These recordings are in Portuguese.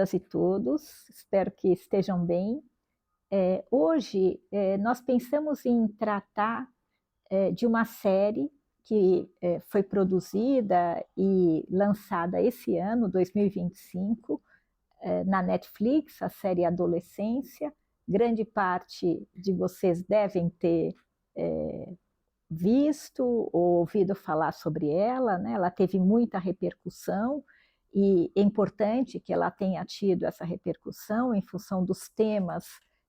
todas e todos, espero que estejam bem. Hoje nós pensamos em tratar de uma série que foi produzida e lançada esse ano, 2025, na Netflix, a série Adolescência. Grande parte de vocês devem ter visto ou ouvido falar sobre ela, né? Ela teve muita repercussão e é importante que ela tenha tido essa repercussão em função dos temas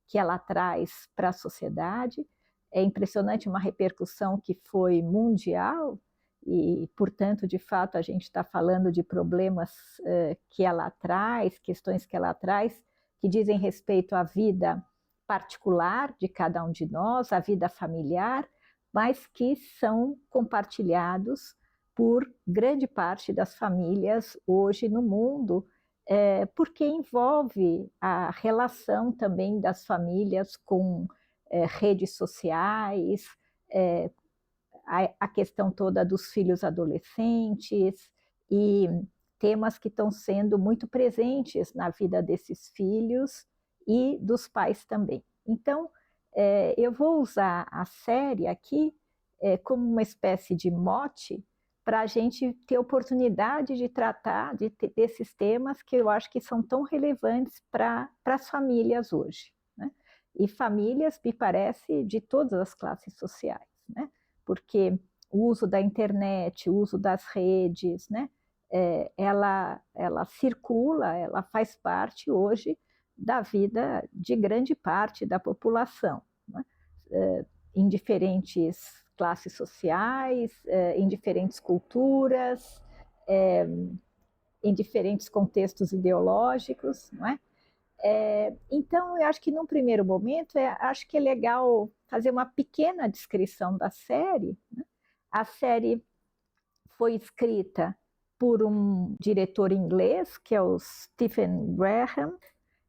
que ela traz para a sociedade. É impressionante, uma repercussão que foi mundial e, portanto, de fato, a gente está falando de problemas que ela traz, questões que ela traz, que dizem respeito à vida particular de cada um de nós, à vida familiar, mas que são compartilhados por grande parte das famílias hoje no mundo, porque envolve a relação também das famílias com redes sociais, a questão toda dos filhos adolescentes e temas que estão sendo muito presentes na vida desses filhos e dos pais também. Então, eu vou usar a série aqui como uma espécie de mote para a gente ter oportunidade de tratar desses temas que eu acho que são tão relevantes para as famílias hoje, né? E famílias, me parece, de todas as classes sociais, né? Porque o uso da internet, o uso das redes, né? Ela circula, ela faz parte hoje da vida de grande parte da população, né? Em diferentes classes sociais, em diferentes culturas, em diferentes contextos ideológicos, não é? Então, eu acho que num primeiro momento, acho que é legal fazer uma pequena descrição da série, né? A série foi escrita por um diretor inglês, que é o Stephen Graham,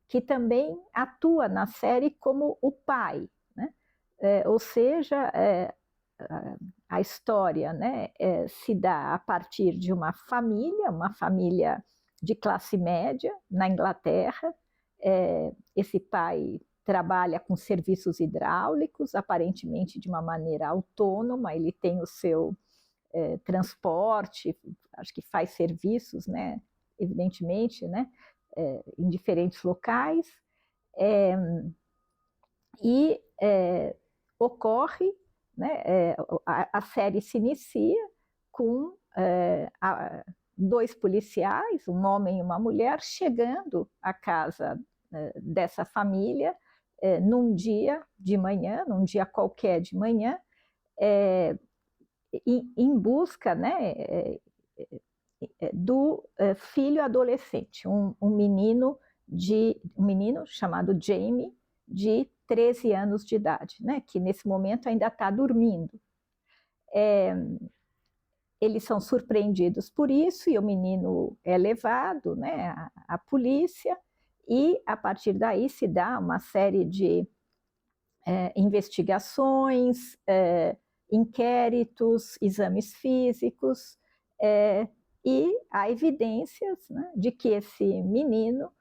que também atua na série como o pai, né? Ou seja, a história, né, se dá a partir de uma família de classe média na Inglaterra. Esse pai trabalha com serviços hidráulicos, aparentemente de uma maneira autônoma, ele tem o seu transporte, acho que faz serviços, né, evidentemente, né, em diferentes locais, e ocorre, né, a série se inicia com dois policiais, um homem e uma mulher, chegando à casa dessa família num dia de manhã, num dia qualquer de manhã, em busca, né, do filho adolescente, um menino chamado Jamie, de 13 anos de idade, né, que nesse momento ainda está dormindo. Eles são surpreendidos por isso e o menino é levado, né, à polícia, e a partir daí se dá uma série de investigações, inquéritos, exames físicos, e há evidências, né, de que esse menino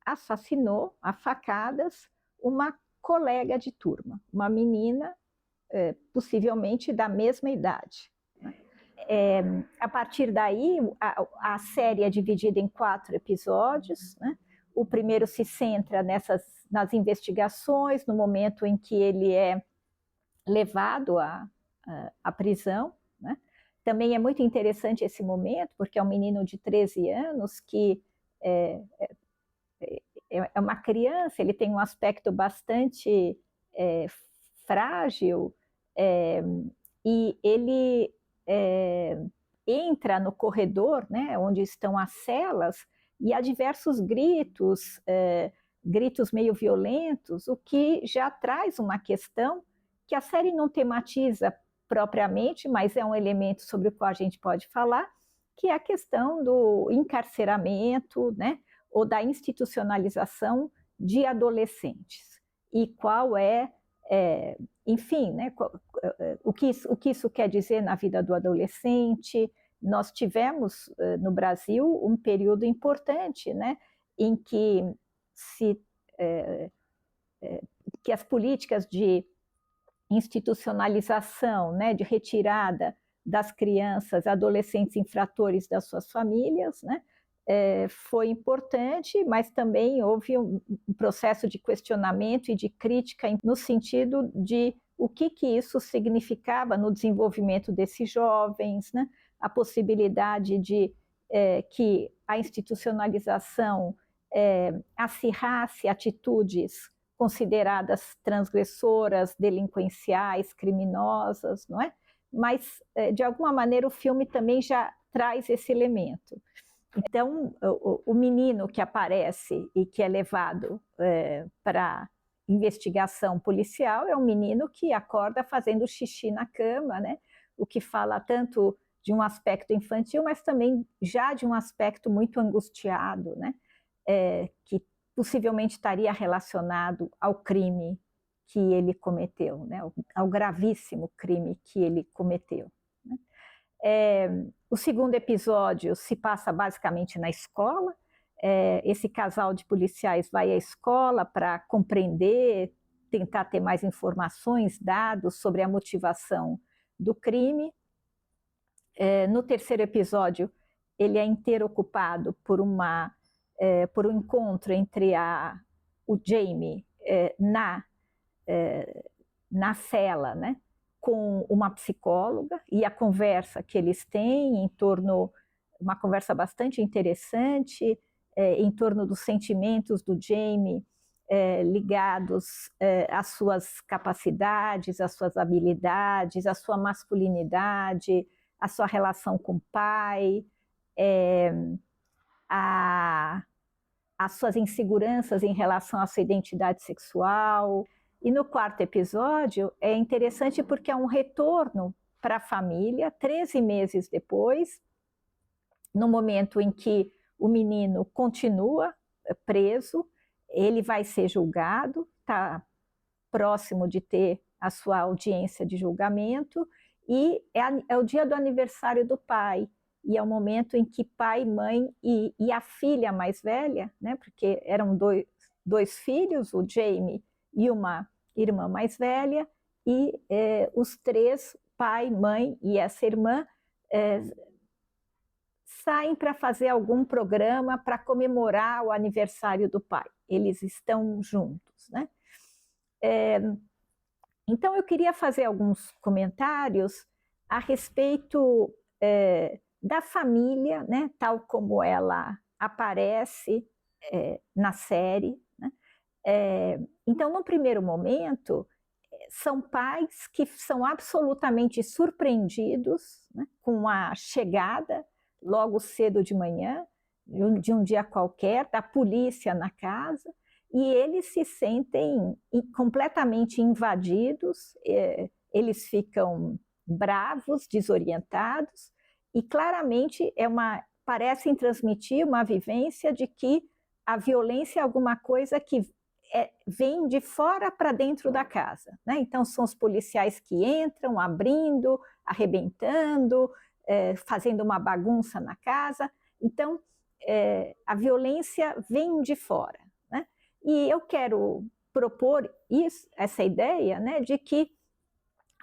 assassinou a facadas uma colega de turma, uma menina possivelmente da mesma idade. A partir daí, a série é dividida em 4 episódios, né? O primeiro se centra nas investigações, no momento em que ele é levado à prisão, né? Também é muito interessante esse momento, porque é um menino de 13 anos que é uma criança, ele tem um aspecto bastante frágil, e ele entra no corredor, né, onde estão as celas, e há diversos gritos, gritos meio violentos, o que já traz uma questão que a série não tematiza propriamente, mas é um elemento sobre o qual a gente pode falar, que é a questão do encarceramento, né, ou da institucionalização de adolescentes. E qual enfim, né, o que isso quer dizer na vida do adolescente, nós tivemos no Brasil um período importante, né, em que que as políticas de institucionalização, né, de retirada das crianças, adolescentes infratores das suas famílias, né, foi importante, mas também houve um processo de questionamento e de crítica no sentido de o que isso significava no desenvolvimento desses jovens, né, a possibilidade de que a institucionalização acirrasse atitudes consideradas transgressoras, delinquenciais, criminosas, não é? Mas, de alguma maneira, o filme também já traz esse elemento. Então, o menino que aparece e que é levado para investigação policial é um menino que acorda fazendo xixi na cama, né? O que fala tanto de um aspecto infantil, mas também já de um aspecto muito angustiado, né? Que possivelmente estaria relacionado ao crime que ele cometeu, né? Ao gravíssimo crime que ele cometeu. Né? O segundo episódio se passa basicamente na escola. Esse casal de policiais vai à escola para compreender, tentar ter mais informações, dados sobre a motivação do crime. No terceiro episódio, ele é inteiro ocupado por um encontro entre o Jamie na cela, né, com uma psicóloga, e a conversa que eles têm uma conversa bastante interessante, em torno dos sentimentos do Jamie ligados às suas capacidades, às suas habilidades, à sua masculinidade, à sua relação com o pai, as suas inseguranças em relação à sua identidade sexual. E no quarto episódio é interessante porque é um retorno para a família, 13 meses depois, no momento em que o menino continua preso, ele vai ser julgado, está próximo de ter a sua audiência de julgamento, e é o dia do aniversário do pai, e é o momento em que pai, mãe e a filha mais velha, né, porque eram dois filhos, o Jamie e uma irmã mais velha, e os três, pai, mãe e essa irmã, saem para fazer algum programa para comemorar o aniversário do pai. Eles estão juntos, né? Então, eu queria fazer alguns comentários a respeito da família, né, tal como ela aparece na série. Né? Então, no primeiro momento, são pais que são absolutamente surpreendidos, né, com a chegada, logo cedo de manhã, de um dia qualquer, da polícia na casa, e eles se sentem completamente invadidos, eles ficam bravos, desorientados, e claramente parecem transmitir uma vivência de que a violência é alguma coisa que vem de fora para dentro da casa. Né? Então, são os policiais que entram, abrindo, arrebentando, fazendo uma bagunça na casa. Então, a violência vem de fora. Né? E eu quero propor essa ideia, né, de que,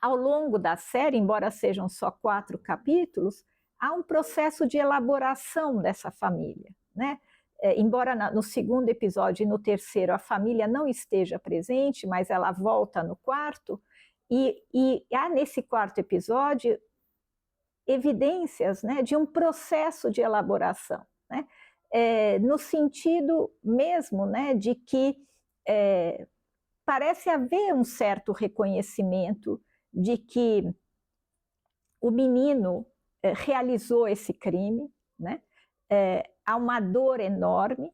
ao longo da série, embora sejam só 4 capítulos, há um processo de elaboração dessa família. Né? Embora no segundo episódio e no terceiro a família não esteja presente, mas ela volta no quarto, e há nesse quarto episódio evidências, né, de um processo de elaboração, né? No sentido mesmo, né, de que parece haver um certo reconhecimento de que o menino realizou esse crime, né? Há uma dor enorme.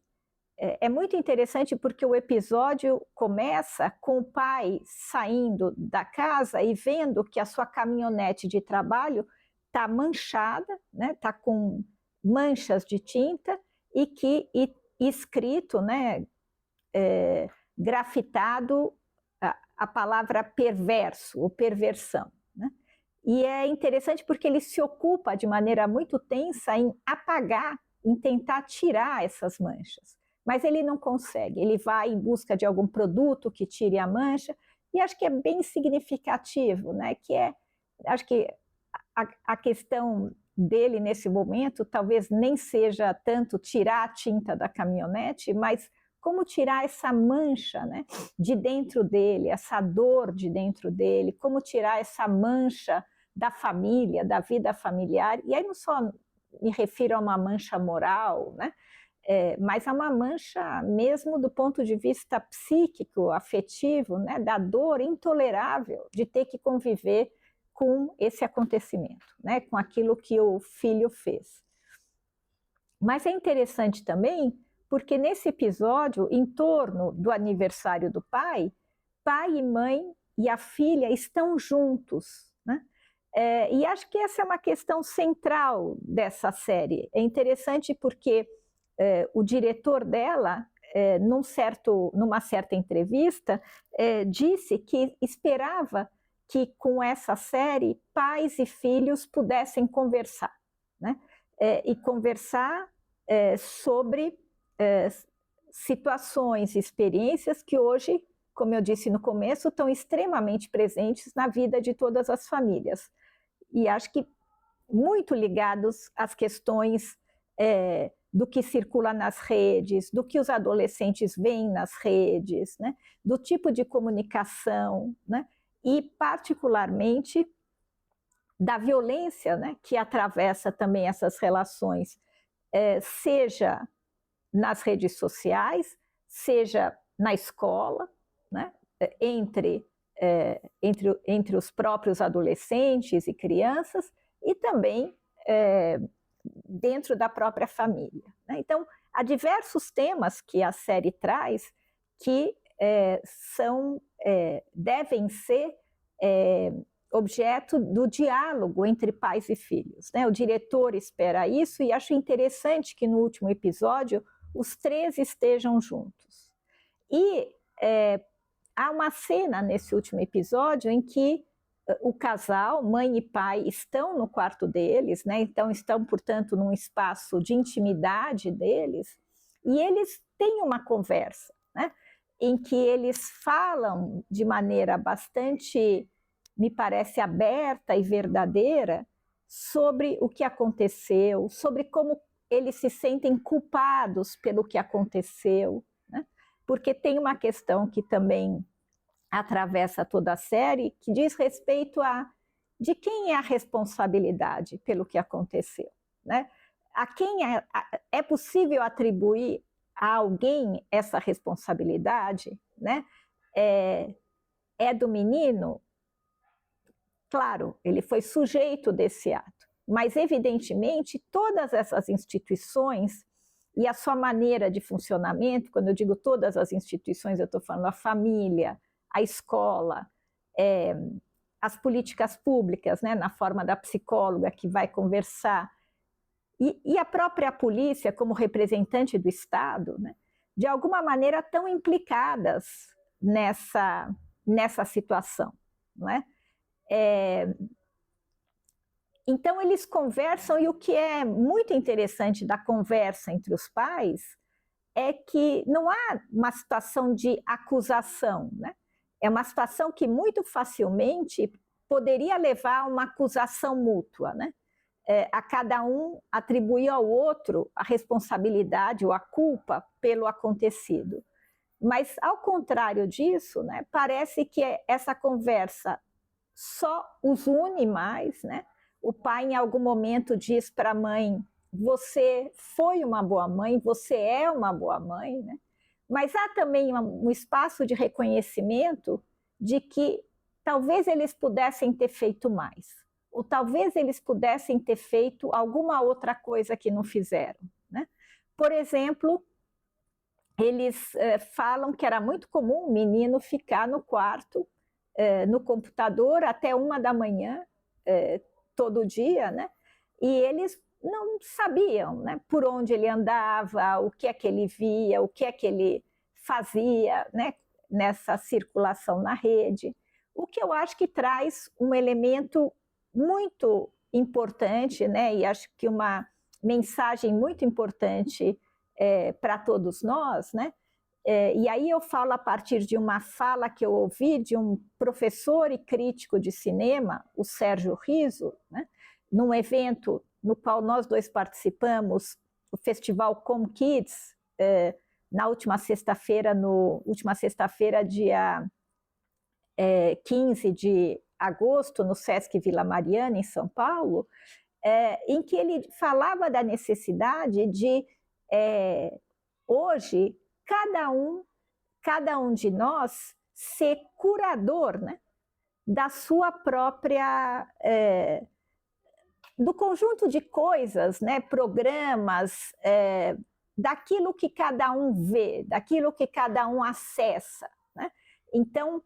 É muito interessante porque o episódio começa com o pai saindo da casa e vendo que a sua caminhonete de trabalho está manchada, né? Está com manchas de tinta e escrito, né? Grafitado a palavra perverso ou perversão. Né? E é interessante porque ele se ocupa de maneira muito tensa em apagar, em tentar tirar essas manchas. Mas ele não consegue, ele vai em busca de algum produto que tire a mancha, e acho que é bem significativo, né? Acho que a questão dele nesse momento talvez nem seja tanto tirar a tinta da caminhonete, mas como tirar essa mancha, né, de dentro dele, essa dor de dentro dele, como tirar essa mancha da família, da vida familiar. E aí não só me refiro a uma mancha moral, né, mas a uma mancha mesmo do ponto de vista psíquico, afetivo, né, da dor intolerável de ter que conviver com esse acontecimento, né, com aquilo que o filho fez. Mas é interessante também porque nesse episódio, em torno do aniversário do pai e mãe e a filha estão juntos, né? E acho que essa é uma questão central dessa série. É interessante porque o diretor dela, numa certa entrevista, disse que esperava que com essa série pais e filhos pudessem conversar, né? E conversar sobre situações, experiências que hoje, como eu disse no começo, estão extremamente presentes na vida de todas as famílias. E acho que muito ligados às questões do que circula nas redes, do que os adolescentes veem nas redes, né? Do tipo de comunicação, né? E particularmente da violência, né? Que atravessa também essas relações, seja nas redes sociais, seja na escola, né? entre os próprios adolescentes e crianças, e também dentro da própria família, né? Então, há diversos temas que a série traz que devem ser objeto do diálogo entre pais e filhos, né? O diretor espera isso e acho interessante que no último episódio os três estejam juntos. E há uma cena nesse último episódio em que o casal, mãe e pai, estão no quarto deles, né? Então estão, portanto, num espaço de intimidade deles, e eles têm uma conversa, né? Em que eles falam de maneira bastante, me parece, aberta e verdadeira sobre o que aconteceu, sobre como eles se sentem culpados pelo que aconteceu, né? Porque tem uma questão que também atravessa toda a série, que diz respeito de quem é a responsabilidade pelo que aconteceu, né? A quem é possível atribuir a alguém essa responsabilidade, né? É do menino? Claro, ele foi sujeito desse ato, mas evidentemente todas essas instituições e a sua maneira de funcionamento, quando eu digo todas as instituições, eu estou falando a família, a escola, as políticas públicas, né, na forma da psicóloga que vai conversar, e a própria polícia como representante do Estado, né, de alguma maneira estão implicadas nessa situação, não é? Então eles conversam, e o que é muito interessante da conversa entre os pais é que não há uma situação de acusação, né? É uma situação que muito facilmente poderia levar a uma acusação mútua, né? A cada um atribuir ao outro a responsabilidade ou a culpa pelo acontecido. Mas, ao contrário disso, né, parece que essa conversa só os une mais, né? O pai, em algum momento, diz para a mãe: você foi uma boa mãe, você é uma boa mãe, né? Mas há também um espaço de reconhecimento de que talvez eles pudessem ter feito mais, ou talvez eles pudessem ter feito alguma outra coisa que não fizeram, né? Por exemplo, eles falam que era muito comum o menino ficar no quarto, no computador até 1h, todo dia, né? E eles não sabiam, né, por onde ele andava, o que é que ele via, o que é que ele fazia, né, nessa circulação na rede. O que eu acho que traz um elemento muito importante, né? E acho que uma mensagem muito importante para todos nós, né? E aí eu falo a partir de uma fala que eu ouvi de um professor e crítico de cinema, o Sérgio Riso, né? Num evento no qual nós dois participamos, o Festival Com Kids, na última sexta-feira, dia 15 de agosto, no Sesc Vila Mariana, em São Paulo, em que ele falava da necessidade de, hoje, cada um de nós ser curador, né, da sua própria... do conjunto de coisas, né, programas, daquilo que cada um vê, daquilo que cada um acessa, né? Então,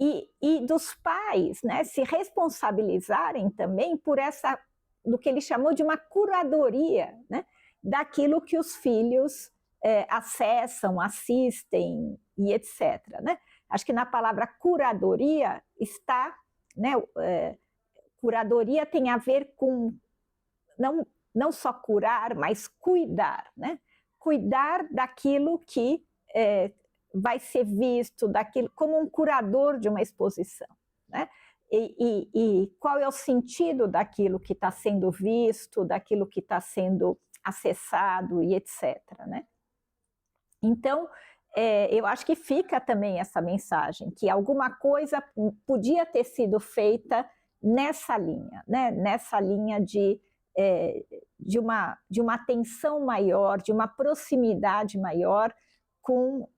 e dos pais, né, se responsabilizarem também por do que ele chamou de uma curadoria, né, daquilo que os filhos acessam, assistem e etc. Né? Acho que na palavra curadoria está, né, curadoria tem a ver com não só curar, mas cuidar, né? Cuidar daquilo que vai ser visto, daquilo, como um curador de uma exposição, né? E qual é o sentido daquilo que está sendo visto, daquilo que está sendo acessado e etc. Né? Então, eu acho que fica também essa mensagem, que alguma coisa podia ter sido feita nessa linha, né? Nessa linha de uma atenção maior, de uma proximidade maior com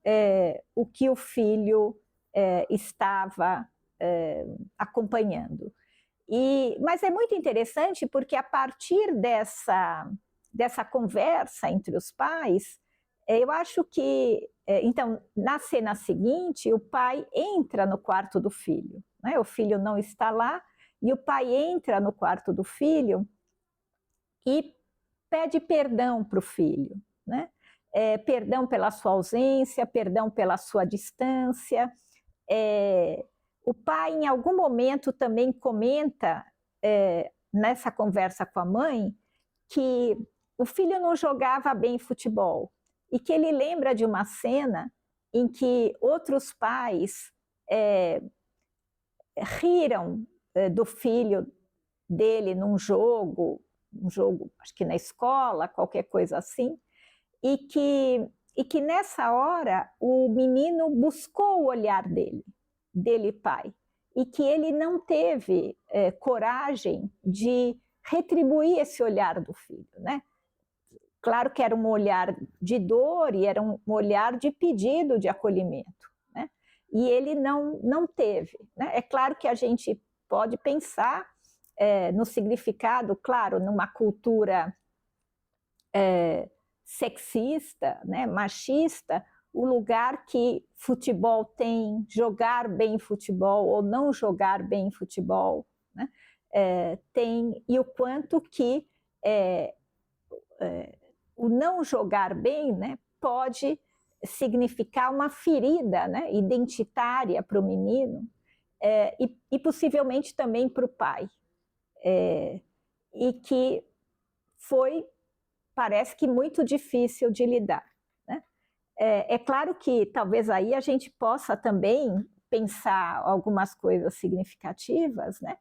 o que o filho estava acompanhando. Mas é muito interessante porque a partir dessa conversa entre os pais, eu acho que, então, na cena seguinte, o pai entra no quarto do filho, né? O filho não está lá, e o pai entra no quarto do filho e pede perdão para o filho, né? Perdão pela sua ausência, perdão pela sua distância. O pai, em algum momento, também comenta, nessa conversa com a mãe, que o filho não jogava bem futebol e que ele lembra de uma cena em que outros pais riram do filho dele num jogo, acho que na escola, qualquer coisa assim, e que nessa hora o menino buscou o olhar dele pai, e que ele não teve coragem de retribuir esse olhar do filho, né? Claro que era um olhar de dor e era um olhar de pedido de acolhimento, né? E ele não teve, né? É claro que a gente pode pensar no significado, claro, numa cultura sexista, né, machista, o lugar que futebol tem, jogar bem futebol ou não jogar bem futebol, né, tem, e o quanto que o não jogar bem, né, pode significar uma ferida, né, identitária para o menino, e possivelmente também para o pai, e que parece que muito difícil de lidar. Né? É claro que talvez aí a gente possa também pensar algumas coisas significativas, né?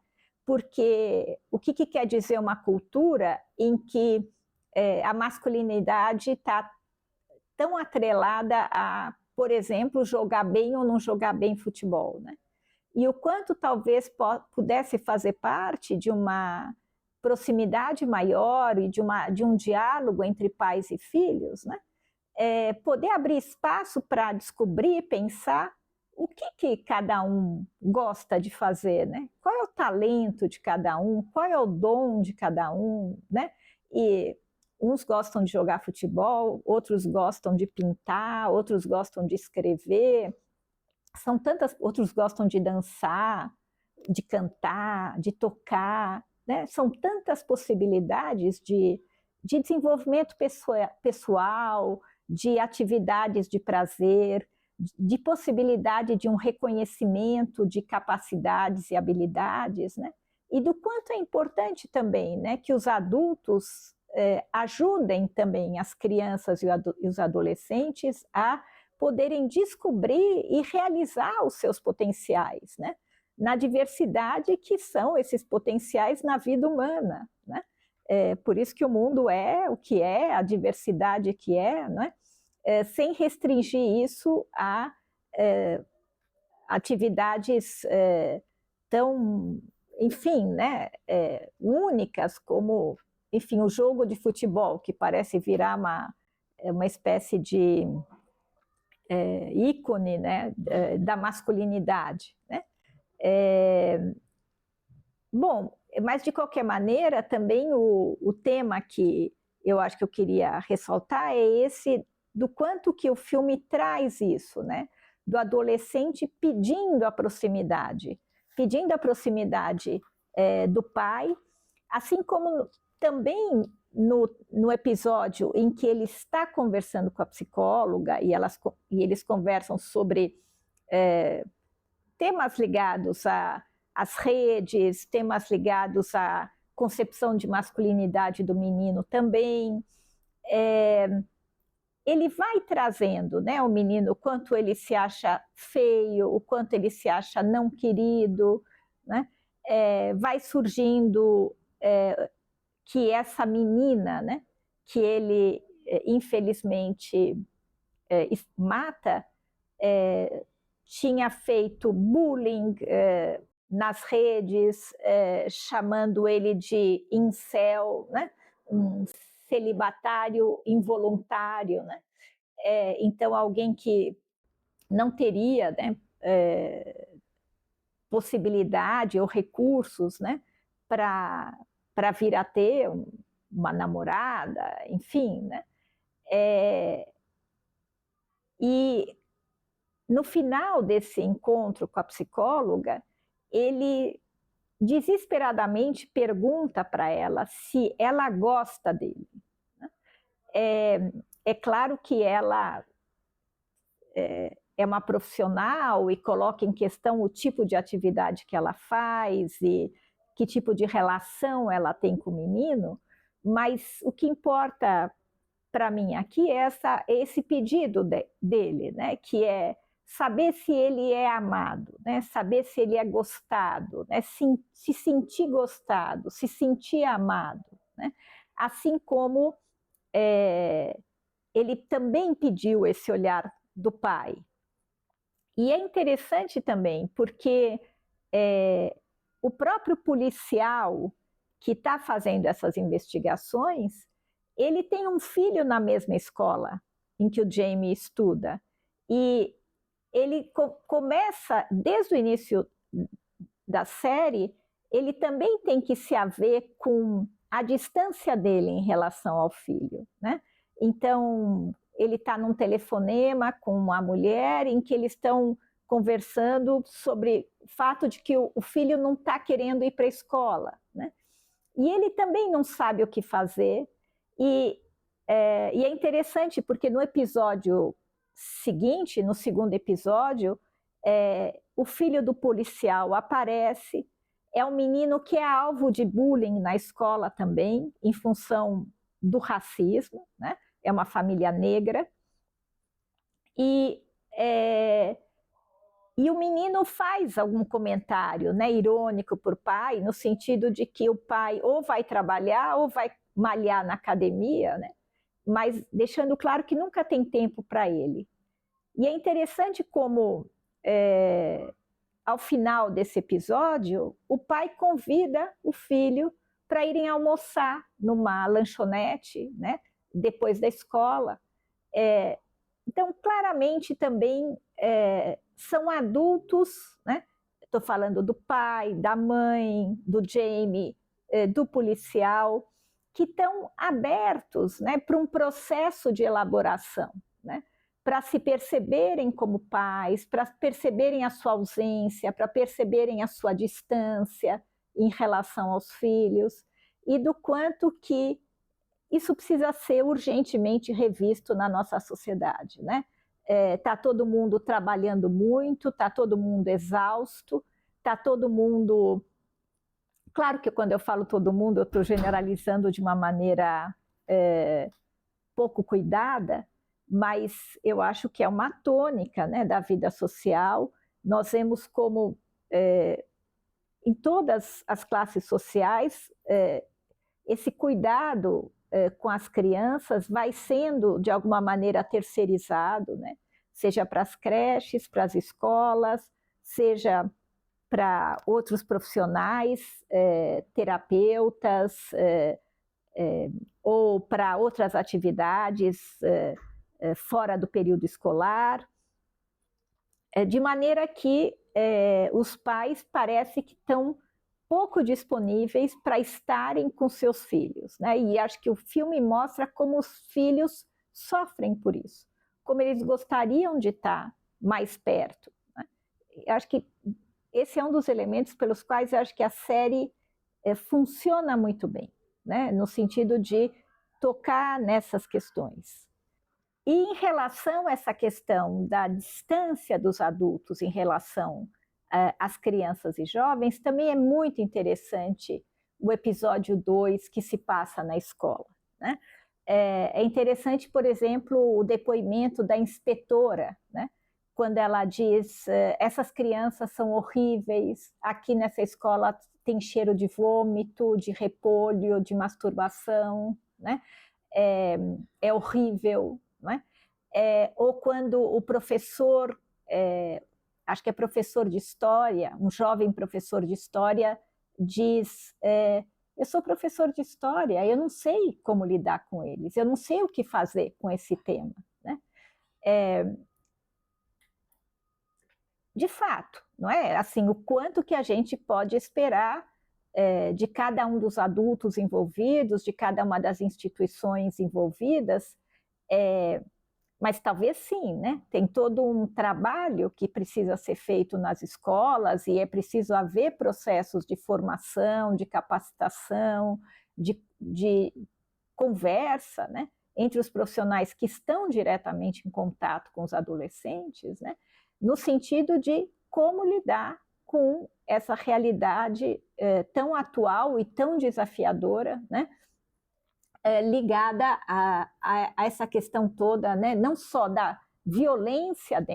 Porque o que quer dizer uma cultura em que a masculinidade está tão atrelada a, por exemplo, jogar bem ou não jogar bem futebol, né? E o quanto talvez pudesse fazer parte de uma proximidade maior e de um diálogo entre pais e filhos, né? Poder abrir espaço para descobrir, pensar o que cada um gosta de fazer, né? Qual é o talento de cada um, qual é o dom de cada um, né? E uns gostam de jogar futebol, outros gostam de pintar, outros gostam de escrever, outros gostam de dançar, de cantar, de tocar, né? São tantas possibilidades de desenvolvimento pessoal, de atividades de prazer, de possibilidade de um reconhecimento de capacidades e habilidades, né? e do quanto é importante também, né, que os adultos ajudem também as crianças e os adolescentes a poderem descobrir e realizar os seus potenciais, né, na diversidade que são esses potenciais na vida humana, né? Por isso que o mundo é o que é, a diversidade que é, né? Sem restringir isso a atividades tão, enfim, né, únicas como, enfim, o jogo de futebol, que parece virar uma espécie de ícone, né, da masculinidade, né? Bom, mas de qualquer maneira, também o tema que eu acho que eu queria ressaltar é esse do quanto que o filme traz isso, né? Do adolescente pedindo a proximidade do pai, assim como também no episódio em que ele está conversando com a psicóloga e eles conversam sobre temas ligados às redes, temas ligados à concepção de masculinidade do menino também. Ele vai trazendo, né, o menino, o quanto ele se acha feio, o quanto ele se acha não querido, né? Vai surgindo que essa menina, né, que ele infelizmente mata, tinha feito bullying nas redes, chamando ele de incel, né? Um celibatário involuntário, né? Então, alguém que não teria, né, possibilidade ou recursos, né, para vir a ter uma namorada, enfim, né? E no final desse encontro com a psicóloga, ele desesperadamente pergunta para ela se ela gosta dele. É claro que ela é uma profissional e coloca em questão o tipo de atividade que ela faz e que tipo de relação ela tem com o menino, mas o que importa para mim aqui é esse pedido dele, né, que é saber se ele é amado, né, saber se ele é gostado, né, se sentir gostado, se sentir amado, né, assim como ele também pediu esse olhar do pai. E é interessante também, porque o próprio policial que está fazendo essas investigações, ele tem um filho na mesma escola em que o Jamie estuda. E ele começa, desde o início da série, ele também tem que se haver com a distância dele em relação ao filho, né? Então, ele está num telefonema com uma mulher em que eles estão conversando sobre o fato de que o filho não está querendo ir para a escola, né? E ele também não sabe o que fazer. E é interessante porque no episódio seguinte, no segundo episódio, o filho do policial aparece, é um menino que é alvo de bullying na escola também, em função do racismo, né? É uma família negra, e o menino faz algum comentário, né, irônico para o pai, no sentido de que o pai ou vai trabalhar ou vai malhar na academia, né? Mas deixando claro que nunca tem tempo para ele. E é interessante como, ao final desse episódio, o pai convida o filho para irem almoçar numa lanchonete, né, depois da escola. Então, claramente também são adultos, né? Estou falando do pai, da mãe, do Jamie, do policial, que estão abertos, né, para um processo de elaboração, né? Para se perceberem como pais, para perceberem a sua ausência, para perceberem a sua distância em relação aos filhos, e do quanto que isso precisa ser urgentemente revisto na nossa sociedade, né? Está todo mundo trabalhando muito, está todo mundo exausto, está todo mundo Claro que quando eu falo todo mundo, eu estou generalizando de uma maneira pouco cuidada, mas eu acho que é uma tônica, né, da vida social. Nós vemos como, em todas as classes sociais, esse cuidado com as crianças vai sendo, de alguma maneira, terceirizado, né? Seja para as creches, para as escolas, seja para outros profissionais, terapeutas, ou para outras atividades fora do período escolar, de maneira que os pais parece que estão pouco disponíveis para estarem com seus filhos, né? E acho que o filme mostra como os filhos sofrem por isso, como eles gostariam de estar mais perto, né? Acho que esse é um dos elementos pelos quais eu acho que a série funciona muito bem, né? No sentido de tocar nessas questões. E em relação a essa questão da distância dos adultos em relação às crianças e jovens, também é muito interessante o episódio 2 que se passa na escola, né? É interessante, por exemplo, o depoimento da inspetora, né? Quando ela diz, essas crianças são horríveis, aqui nessa escola tem cheiro de vômito, de repolho, de masturbação, né? É horrível, né? Ou quando o professor, acho que é professor de história, um jovem professor de história diz, eu sou professor de história, eu não sei como lidar com eles, eu não sei o que fazer com esse tema, né? De fato, não é? Assim, o quanto que a gente pode esperar de cada um dos adultos envolvidos, de cada uma das instituições envolvidas, mas talvez sim, né? Tem todo um trabalho que precisa ser feito nas escolas e é preciso haver processos de formação, de capacitação, de conversa, né? Entre os profissionais que estão diretamente em contato com os adolescentes, né? No sentido de como lidar com essa realidade tão atual e tão desafiadora, né? Ligada a essa questão toda, né? Não só da violência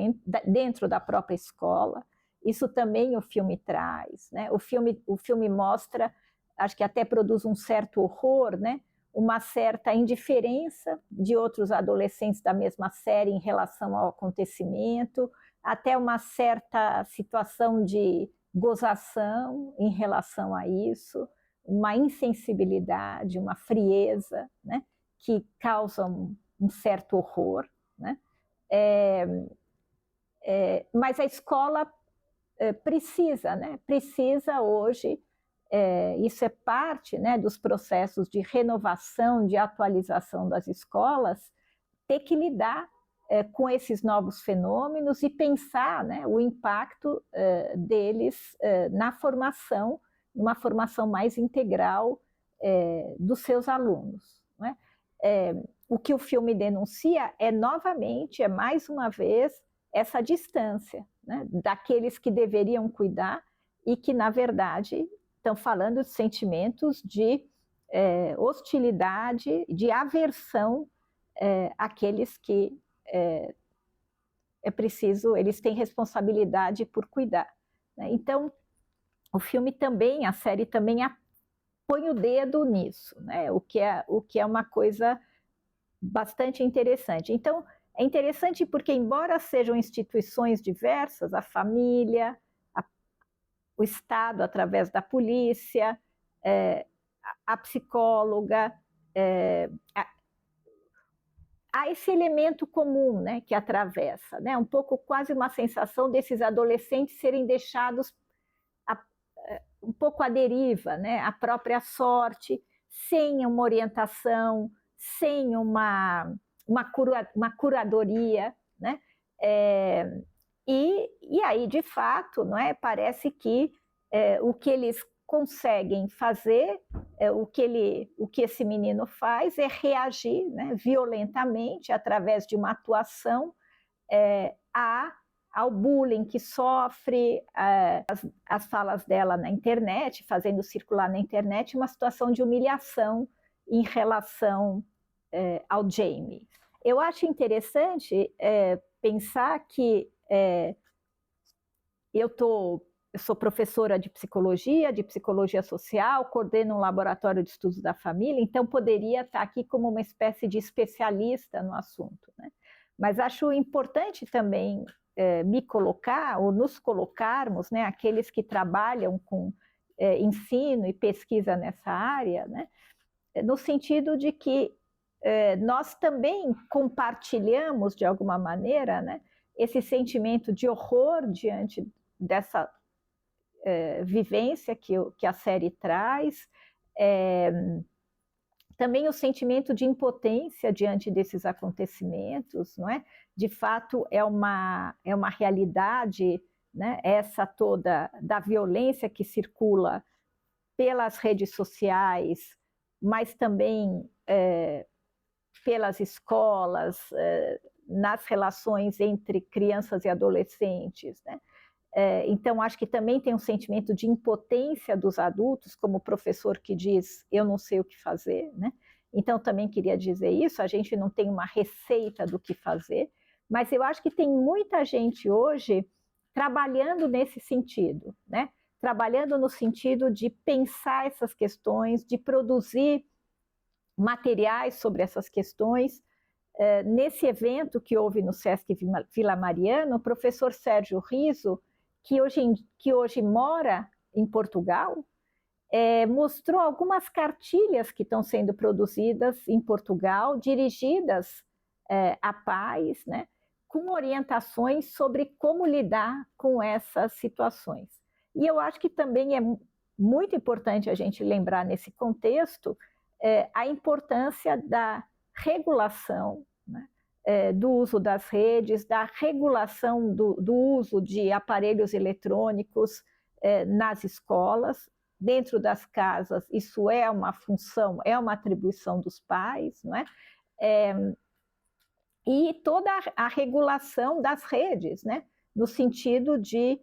dentro da própria escola, isso também o filme traz, né? O filme mostra, acho que até produz um certo horror, né? Uma certa indiferença de outros adolescentes da mesma série em relação ao acontecimento, até uma certa situação de gozação em relação a isso, uma insensibilidade, uma frieza, né, que causam um certo horror, né? Mas a escola precisa, né? Precisa hoje, isso é parte, né, dos processos de renovação, de atualização das escolas, ter que lidar com esses novos fenômenos e pensar, né, o impacto deles na formação, uma formação mais integral dos seus alunos, né? O que o filme denuncia novamente, mais uma vez, essa distância, né, daqueles que deveriam cuidar e que, na verdade, estão falando de sentimentos de hostilidade, de aversão àqueles que é preciso, eles têm responsabilidade por cuidar, né? Então, o filme também, a série também põe o dedo nisso, né? O que é uma coisa bastante interessante. Então, é interessante porque, embora sejam instituições diversas, a família, o Estado através da polícia, a psicóloga, há esse elemento comum, né, que atravessa, né, um pouco quase uma sensação desses adolescentes serem deixados um pouco à deriva, né, à própria sorte, sem uma orientação, sem uma curadoria, né? E aí, de fato, não é, parece que o que eles conseguem fazer, o que esse menino faz é reagir, né, violentamente, através de uma atuação, ao bullying que sofre, as falas dela na internet, fazendo circular na internet uma situação de humilhação em relação ao Jamie. Eu acho interessante pensar que eu sou professora de psicologia social, coordeno um laboratório de estudos da família, então poderia estar aqui como uma espécie de especialista no assunto, né? Mas acho importante também me colocar, ou nos colocarmos, né, aqueles que trabalham com ensino e pesquisa nessa área, né, no sentido de que nós também compartilhamos, de alguma maneira, né, esse sentimento de horror diante dessa vivência que a série traz, também o sentimento de impotência diante desses acontecimentos, não é? De fato, é uma realidade, né, essa toda da violência que circula pelas redes sociais, mas também pelas escolas, nas relações entre crianças e adolescentes, né? Então, acho que também tem um sentimento de impotência dos adultos, como o professor que diz, eu não sei o que fazer, né? Então, também queria dizer isso, a gente não tem uma receita do que fazer, mas eu acho que tem muita gente hoje trabalhando nesse sentido, né? Trabalhando no sentido de pensar essas questões, de produzir materiais sobre essas questões. Nesse evento que houve no Sesc Vila Mariana, o professor Sérgio Riso, que hoje mora em Portugal, mostrou algumas cartilhas que estão sendo produzidas em Portugal, dirigidas a pais, né, com orientações sobre como lidar com essas situações. E eu acho que também é muito importante a gente lembrar nesse contexto a importância da regulação, né, do uso das redes, da regulação do uso de aparelhos eletrônicos nas escolas, dentro das casas. Isso é uma função, é uma atribuição dos pais, não é? E toda a regulação das redes, né, no sentido de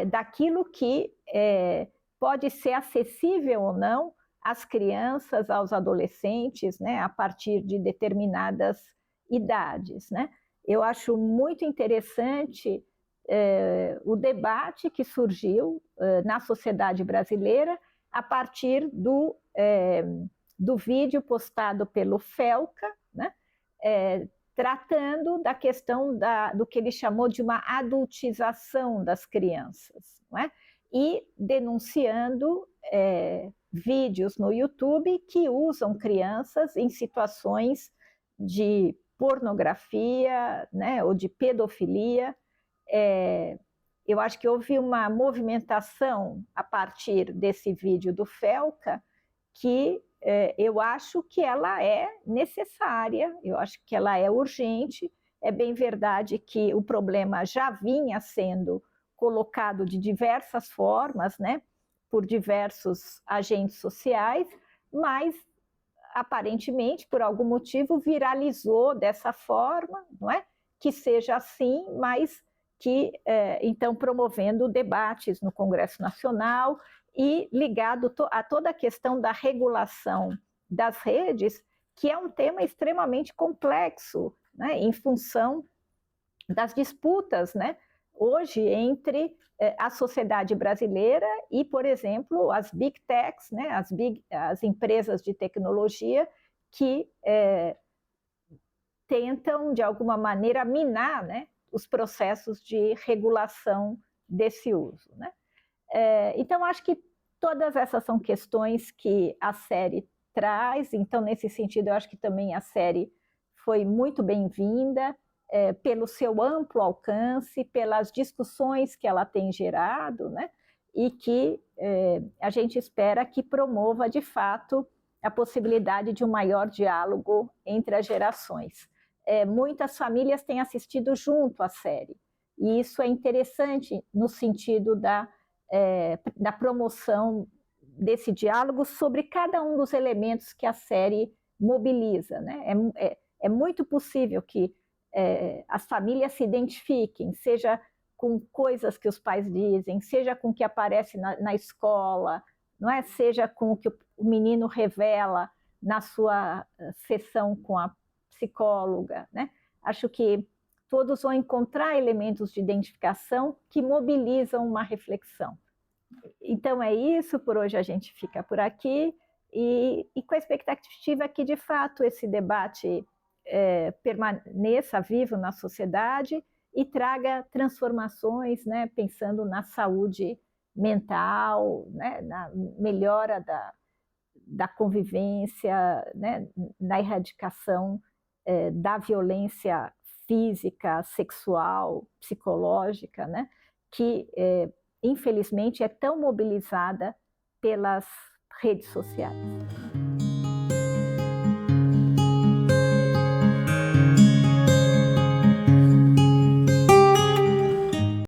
daquilo que pode ser acessível ou não às crianças, aos adolescentes, né, a partir de determinadas idades, né? Eu acho muito interessante o debate que surgiu na sociedade brasileira a partir do vídeo postado pelo Felca, né, tratando da questão do que ele chamou de uma adultização das crianças, não é? E denunciando vídeos no YouTube que usam crianças em situações de pornografia, né, ou de pedofilia. Eu acho que houve uma movimentação a partir desse vídeo do Felca que eu acho que ela é necessária, eu acho que ela é urgente. É bem verdade que o problema já vinha sendo colocado de diversas formas, né, por diversos agentes sociais, mas aparentemente, por algum motivo, viralizou dessa forma, não é? Que seja assim, mas que, então, promovendo debates no Congresso Nacional e ligado a toda a questão da regulação das redes, que é um tema extremamente complexo, né, em função das disputas, né, hoje entre a sociedade brasileira e, por exemplo, as big techs, né, as empresas de tecnologia que tentam, de alguma maneira, minar, né, os processos de regulação desse uso, né? Então, acho que todas essas são questões que a série traz. Então, nesse sentido, eu acho que também a série foi muito bem-vinda, pelo seu amplo alcance, pelas discussões que ela tem gerado, né? E que a gente espera que promova, de fato, a possibilidade de um maior diálogo entre as gerações. Muitas famílias têm assistido junto à série, e isso é interessante no sentido da promoção desse diálogo sobre cada um dos elementos que a série mobiliza, né? É muito possível que as famílias se identifiquem, seja com coisas que os pais dizem, seja com o que aparece na escola, não é? Seja com o que o menino revela na sua sessão com a psicóloga, né? Acho que todos vão encontrar elementos de identificação que mobilizam uma reflexão. Então é isso, por hoje a gente fica por aqui, e com a expectativa que de fato esse debate permaneça vivo na sociedade e traga transformações, né, pensando na saúde mental, né, na melhora da convivência, né, na erradicação da violência física, sexual, psicológica, né, que infelizmente é tão mobilizada pelas redes sociais.